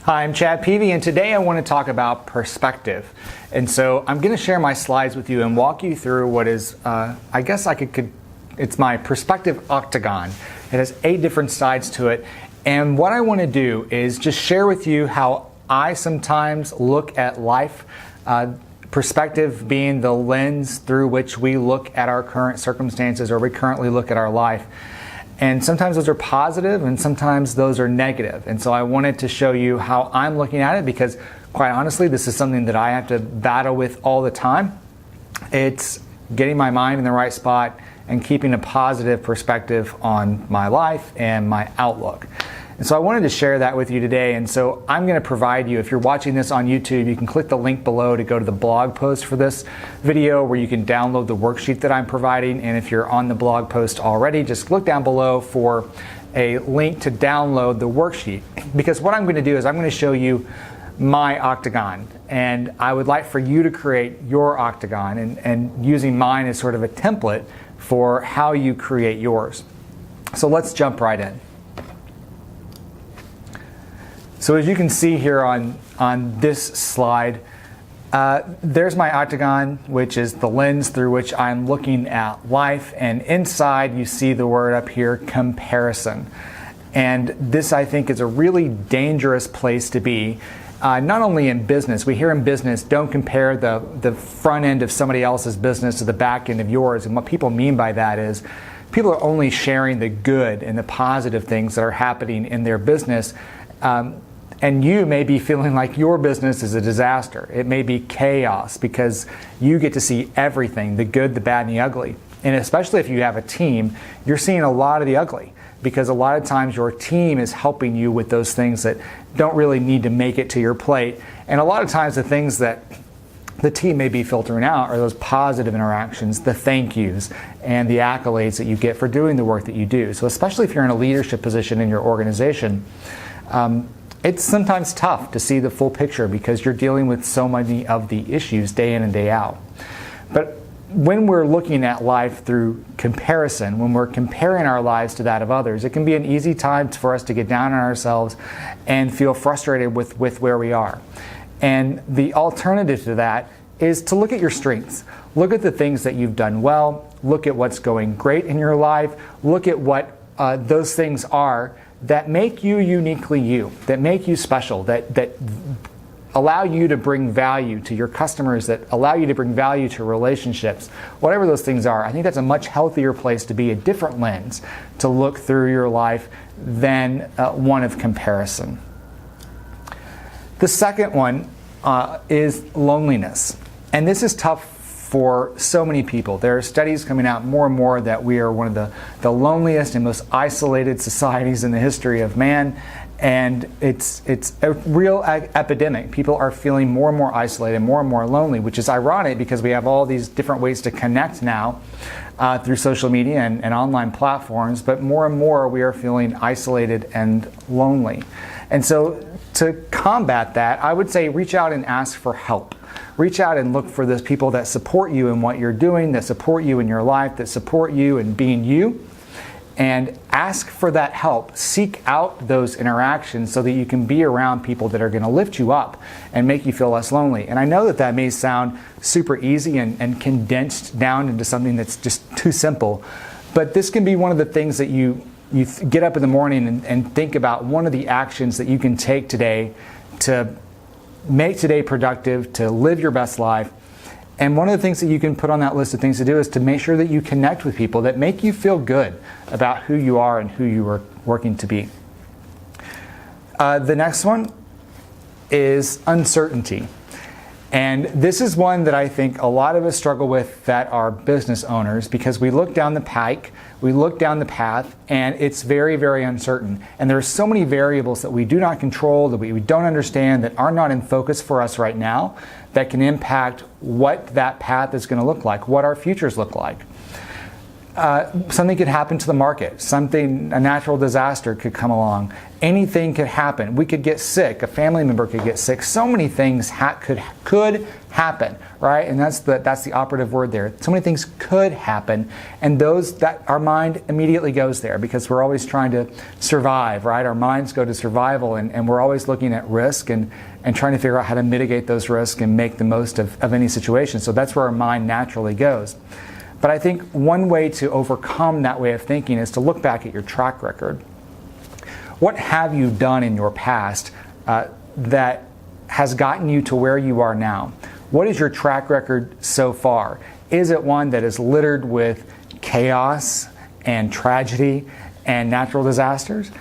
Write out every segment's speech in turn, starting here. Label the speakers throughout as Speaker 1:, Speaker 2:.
Speaker 1: Hi, I'm Chad Peavy, and today I want to talk about perspective. And so I'm going to share my slides with you and walk you through what is, it's my perspective octagon. It has 8 different sides to it. And what I want to do is just share with you how I sometimes look at life, perspective being the lens through which we look at our current circumstances or we currently look at our life. And sometimes those are positive and sometimes those are negative. And so I wanted to show you how I'm looking at it because, quite honestly, this is something that I have to battle with all the time. It's getting my mind in the right spot and keeping a positive perspective on my life and my outlook. And so I wanted to share that with you today. And so I'm going to provide you, if you're watching this on YouTube, you can click the link below to go to the blog post for this video where you can download the worksheet that I'm providing. And if you're on the blog post already, just look down below for a link to download the worksheet. Because what I'm going to do is I'm going to show you my octagon. And I would like for you to create your octagon and using mine as sort of a template for how you create yours. So let's jump right in. So as you can see here on this slide, there's my octagon, which is the lens through which I'm looking at life. And inside you see the word up here, comparison. And this, I think, is a really dangerous place to be. Not only in business, we hear in business, don't compare the front end of somebody else's business to the back end of yours. And what people mean by that is people are only sharing the good and the positive things that are happening in their business. And you may be feeling like your business is a disaster. It may be chaos because you get to see everything, the good, the bad, and the ugly. And especially if you have a team, you're seeing a lot of the ugly because a lot of times your team is helping you with those things that don't really need to make it to your plate. And a lot of times the things that the team may be filtering out are those positive interactions, the thank yous, and the accolades that you get for doing the work that you do. So especially if you're in a leadership position in your organization, it's sometimes tough to see the full picture because you're dealing with so many of the issues day in and day out. But when we're looking at life through comparison, when we're comparing our lives to that of others, it can be an easy time for us to get down on ourselves and feel frustrated with where we are. And the alternative to that is to look at your strengths. Look at the things that you've done well. Look at what's going great in your life. Look at what those things are that make you uniquely you, that make you special, that allow you to bring value to your customers, that allow you to bring value to relationships, whatever those things are. I think that's a much healthier place to be, a different lens to look through your life than one of comparison. The second one is loneliness. And this is tough for so many people. There are studies coming out more and more that we are one of the loneliest and most isolated societies in the history of man. And it's a real epidemic. People are feeling more and more isolated, more and more lonely, which is ironic because we have all these different ways to connect now through social media and online platforms. But more and more we are feeling isolated and lonely. And so to combat that, I would say reach out and ask for help. Reach out and look for those people that support you in what you're doing, that support you in your life, that support you in being you, and ask for that help. Seek out those interactions so that you can be around people that are going to lift you up and make you feel less lonely. And I know that may sound super easy and condensed down into something that's just too simple, but this can be one of the things that you get up in the morning and think about one of the actions that you can take today to make today productive, to live your best life. And one of the things that you can put on that list of things to do is to make sure that you connect with people that make you feel good about who you are and who you are working to be. The next one is uncertainty. And this is one that I think a lot of us struggle with that are business owners because we look down the pike, we look down the path, and it's very, very uncertain. And there are so many variables that we do not control, that we don't understand, that are not in focus for us right now, that can impact what that path is going to look like, what our futures look like. Something could happen to the market. A natural disaster could come along. Anything could happen. We could get sick. A family member could get sick. So many things could happen, right? And that's the operative word there. So many things could happen, and our mind immediately goes there because we're always trying to survive, right? Our minds go to survival, and we're always looking at risk and trying to figure out how to mitigate those risks and make the most of any situation. So that's where our mind naturally goes. But I think one way to overcome that way of thinking is to look back at your track record. What have you done in your past that has gotten you to where you are now? What is your track record so far? Is it one that is littered with chaos and tragedy and natural disasters?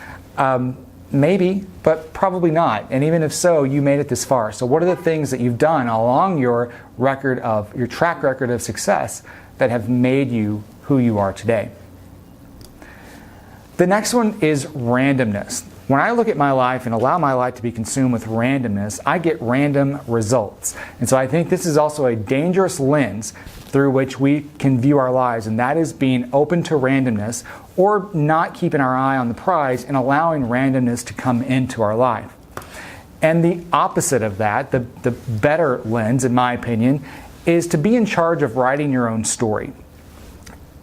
Speaker 1: Maybe, but probably not. And even if so, you made it this far. So what are the things that you've done along your track record of success that have made you who you are today? The next one is randomness. When I look at my life and allow my life to be consumed with randomness, I get random results. And so I think this is also a dangerous lens through which we can view our lives, and that is being open to randomness or not keeping our eye on the prize and allowing randomness to come into our life. And the opposite of that, the better lens, in my opinion, is to be in charge of writing your own story.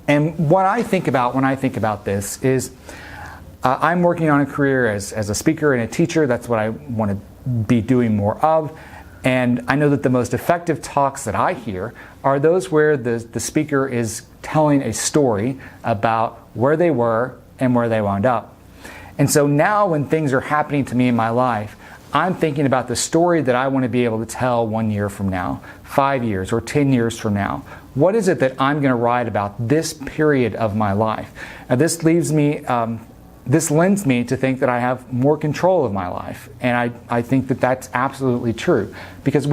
Speaker 1: And what I think about when I think about this is I'm working on a career as a speaker and a teacher. That's what I want to be doing more of. And I know that the most effective talks that I hear are those where the speaker is telling a story about where they were and where they wound up. And so now when things are happening to me in my life, I'm thinking about the story that I want to be able to tell 1 year from now, 5 years, or 10 years from now. What is it that I'm going to write about this period of my life? Now, this lends me to think that I have more control of my life, and I think that that's absolutely true because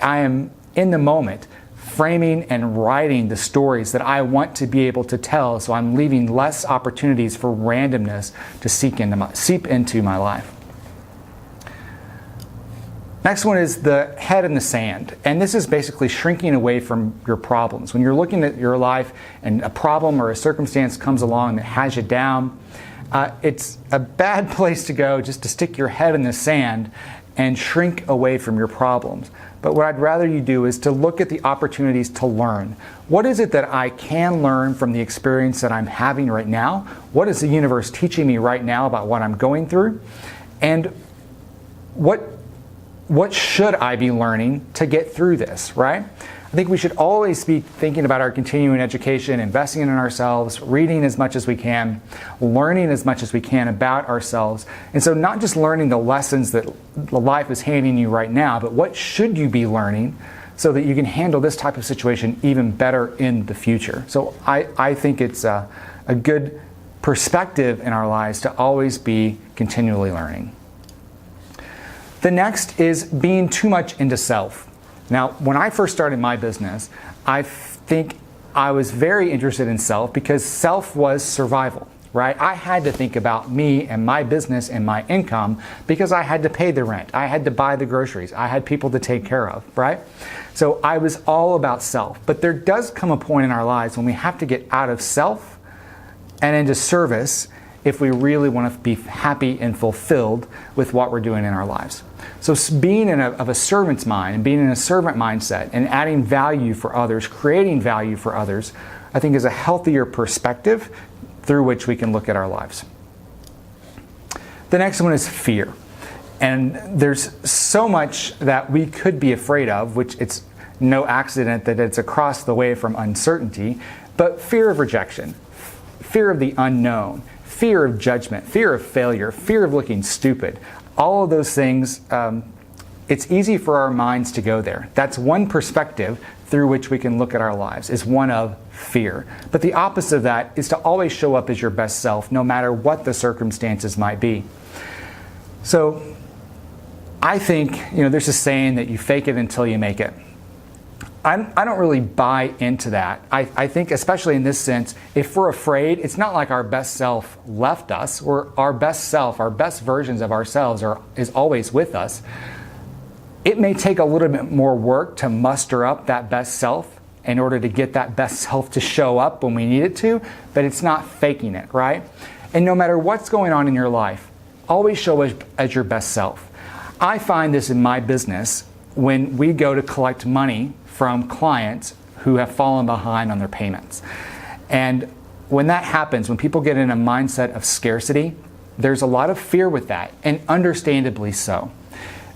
Speaker 1: I am in the moment framing and writing the stories that I want to be able to tell. So I'm leaving less opportunities for randomness to seep into my life. Next one is the head in the sand. And this is basically shrinking away from your problems. When you're looking at your life and a problem or a circumstance comes along that has you down, it's a bad place to go just to stick your head in the sand and shrink away from your problems. But what I'd rather you do is to look at the opportunities to learn. What is it that I can learn from the experience that I'm having right now? What is the universe teaching me right now about what I'm going through? And what should I be learning to get through this, right? I think we should always be thinking about our continuing education, investing in ourselves, reading as much as we can, learning as much as we can about ourselves. And so not just learning the lessons that life is handing you right now, but what should you be learning so that you can handle this type of situation even better in the future. So I think it's a good perspective in our lives to always be continually learning. The next is being too much into self. Now, when I first started my business, I think I was very interested in self because self was survival, right? I had to think about me and my business and my income because I had to pay the rent. I had to buy the groceries. I had people to take care of, right? So I was all about self. But there does come a point in our lives when we have to get out of self and into service if we really want to be happy and fulfilled with what we're doing in our lives. So being of a servant's mind and being in a servant mindset and adding value for others, creating value for others, I think is a healthier perspective through which we can look at our lives. The next one is fear. And there's so much that we could be afraid of, which it's no accident that it's across the way from uncertainty, but fear of rejection, fear of the unknown, fear of judgment, fear of failure, fear of looking stupid. All of those things, it's easy for our minds to go there. That's one perspective through which we can look at our lives, is one of fear. But the opposite of that is to always show up as your best self, no matter what the circumstances might be. So I think, there's a saying that you fake it until you make it. I don't really buy into that. I think, especially in this sense, if we're afraid, it's not like our best self left us, or our best self, our best versions of ourselves is always with us. It may take a little bit more work to muster up that best self in order to get that best self to show up when we need it to, but it's not faking it, right? And no matter what's going on in your life, always show up as your best self. I find this in my business when we go to collect money from clients who have fallen behind on their payments. And when that happens, when people get in a mindset of scarcity, there's a lot of fear with that, and understandably so.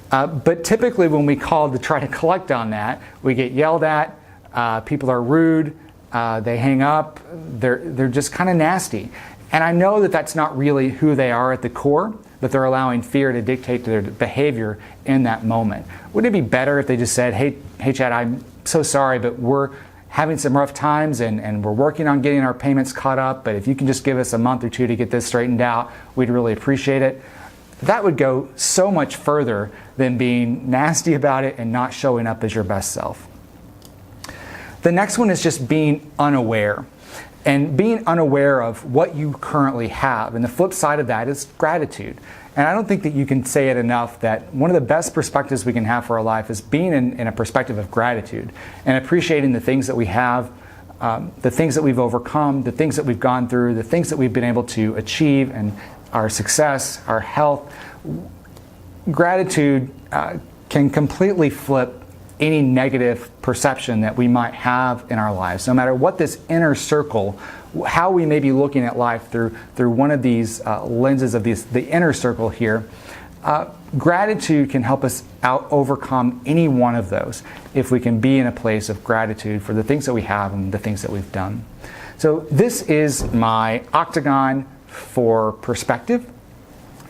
Speaker 1: But typically when we call to try to collect on that, we get yelled at, people are rude, they hang up, they're just kind of nasty. And I know that that's not really who they are at the core, but they're allowing fear to dictate their behavior in that moment. Wouldn't it be better if they just said, hey Chad, I'm so sorry, but we're having some rough times and we're working on getting our payments caught up, but if you can just give us a month or two to get this straightened out, we'd really appreciate it. That would go so much further than being nasty about it and not showing up as your best self. The next one is just being unaware. And being unaware of what you currently have. And the flip side of that is gratitude. And I don't think that you can say it enough that one of the best perspectives we can have for our life is being in a perspective of gratitude and appreciating the things that we have, the things that we've overcome, the things that we've gone through, the things that we've been able to achieve, and our success, our health. Gratitude can completely flip any negative perception that we might have in our lives. No matter what this inner circle, how we may be looking at life through one of these lenses of the inner circle here, gratitude can help us overcome any one of those if we can be in a place of gratitude for the things that we have and the things that we've done. So this is my octagon for perspective.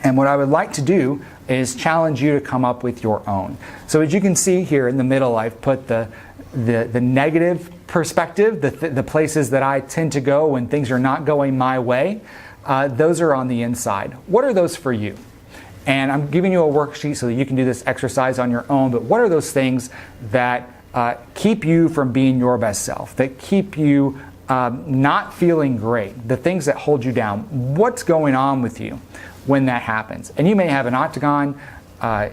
Speaker 1: And what I would like to do is challenge you to come up with your own. So as you can see here in the middle, I've put the negative perspective, the places that I tend to go when things are not going my way. Those are on the inside. What are those for you? And I'm giving you a worksheet so that you can do this exercise on your own, but what are those things that keep you from being your best self, that keep you not feeling great, the things that hold you down? What's going on with you when that happens? And you may have an octagon,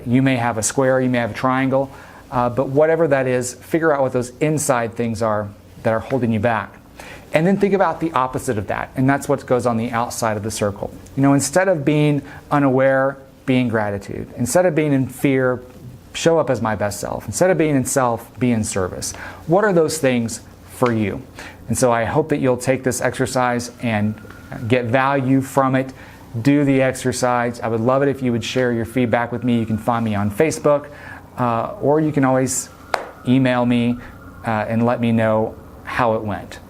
Speaker 1: you may have a square, you may have a triangle, but whatever that is, figure out what those inside things are that are holding you back. And then think about the opposite of that, and that's what goes on the outside of the circle. You know, instead of being unaware, be in gratitude. Instead of being in fear, show up as my best self. Instead of being in self, be in service. What are those things for you? And so I hope that you'll take this exercise and get value from it. Do the exercise. I would love it if you would share your feedback with me. You can find me on Facebook, or you can always email me and let me know how it went.